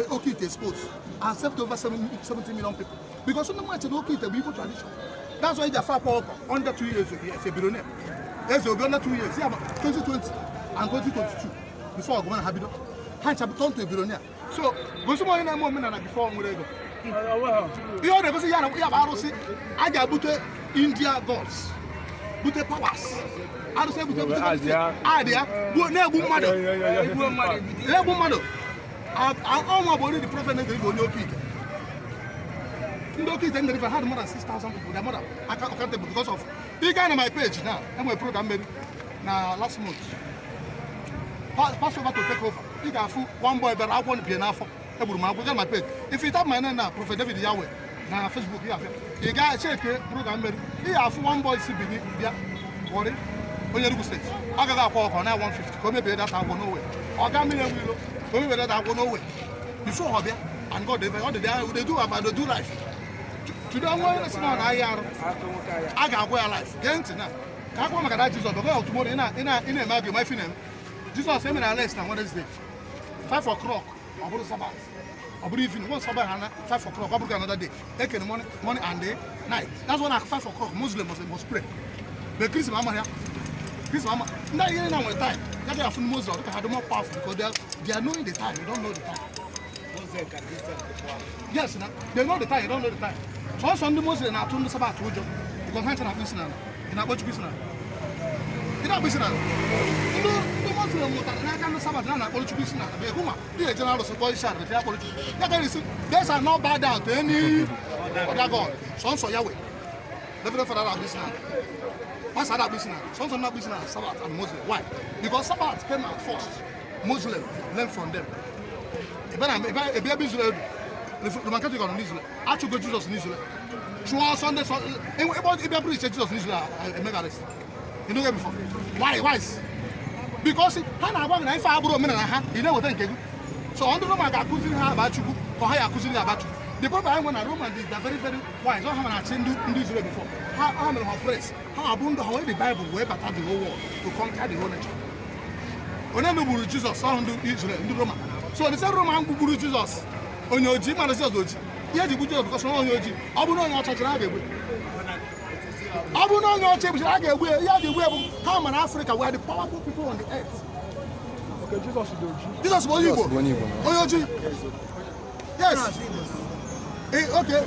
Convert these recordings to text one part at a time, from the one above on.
Okite exposed and served over 70 million people. Because so much Okite the Igbo tradition. That's why they are under 2 years ago. Yes, a billionaire. Yes, you'll be under 2 years. Yeah, 2020 and 2022 before I go and have it. Hands have turned to a billionaire. So, go somewhere in a moment and before I'm ready. You know, because you have I got India gods, Butte powers. I don't say Butte idea, but never mother. I've already the prophet and no Peter. No Peter and if I had more than 6,000 people, their mother, I can't count them because of you got on my page now. I'm a program now last month. Pass over to take over. You got one boy, but I want to be enough. On my page. If you tap my name now, Prophet David Yahweh, now Facebook, you got check program. You have one boy CBD, what it? When you state, I got a call for now 150. Come maybe that I go nowhere. Or got me will come that I go nowhere. Before Hobia and God, they do about the do life. To the one that's not I got where life. Get now. I want to get Jesus tomorrow in a mag, my film. Jesus sent me a list on Wednesday, 5 o'clock. I believe Sabbath. I believe in one Sabbath, 5 o'clock. I believe another day. Take in the morning and day, night. That's when at 5 o'clock Muslim must pray. The Christian Mama here, Christian Mama. Now you know the time. That they are from Muslim. They are more powerful because they are knowing the time. You don't know the time. Yes, they know the time. You don't know the time. So some of the Muslims are told the Sabbath to you because hands are business. In a bunch business. In a business. These are not bad out to any other God. Sons of Yahweh. Never for that business. What's that business? Sons of not business, Sabbath and Muslim. Why? Because Sabbath came out first. Muslim learn from them. If I be Israel, the market on Israel, I should go Jesus in Israel. Sunday, if I preach Jesus in Israel, I make arrest. You know that before. Why? Because Hannah won a far abroad, you know what I can do. So, under the Maka accusing her about you, or higher accusing her about you. The problem when a Roman is very, very wise. I haven't seen in Israel before. How many have press? How abundant how the Bible way but the whole world to conquer the whole nation. When Jesus saw Israel in the Roman. So, the same Roman who Jesus on your gym and the Soji. Yet you put because on your gym. I will not touch I will not know change. I get where how in Africa where the powerful people on the earth. Okay, Jesus was Igbo. Yes. Okay.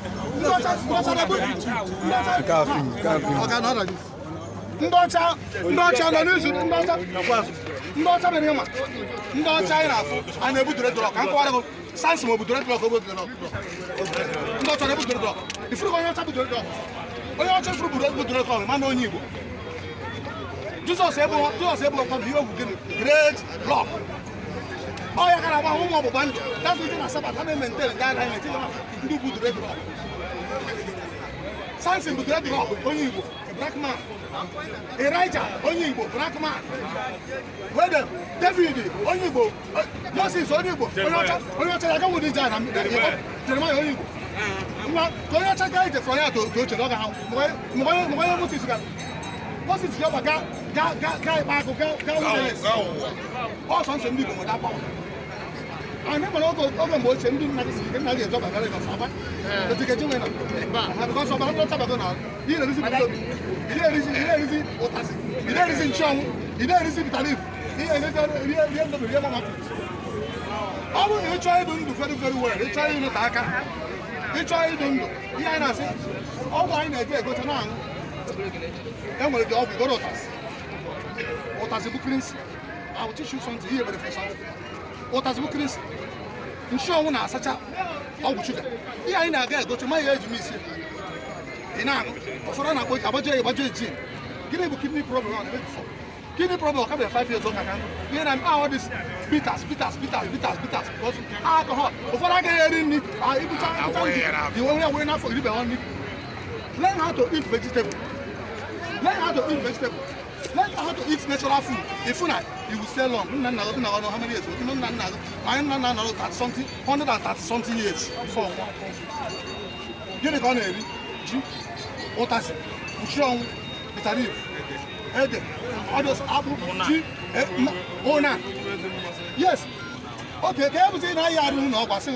Jesus able to give great love. Oh, you can have one more band. That's what I said. I maintain that I do good red rock. Samson with red rock, Onyibo, a black man. Elijah, Onyibo, black man. Whether David, Onyibo, Moses, Onyibo, I don't want to Jeremiah Onyibo. Toyota guy is from here to the other house. What is your guy? All sons of people with that power. I never know over much and didn't have a job. But you get you in because of another tabacona. Here is in Chong, here is in Talib. Here I will try to do very, very well. They try to attack. They try to do. Yeah, I say, all I need to go to now. Then we'll go to us. What has a book prince? I will teach you something here, but if what has a book prince? In sure, one has such a sugar. Yeah, I know, go to my age, miss you. In a for an about your give me kidney problem on it before. Kidney problem come 5 years old. Then I'm all this bitters. Because alcohol. Before I get in it, I even try the only way now for you. Learn how to eat vegetable. Learn how to eat vegetable. Learn how to eat natural food. If not, you will stay long. I don't know how many years. I am not 130 something years before. Get it on it. What has shown it? Others apple G Ona. Yes. Okay, ka e bụzi na ya arụ na ọgwa sị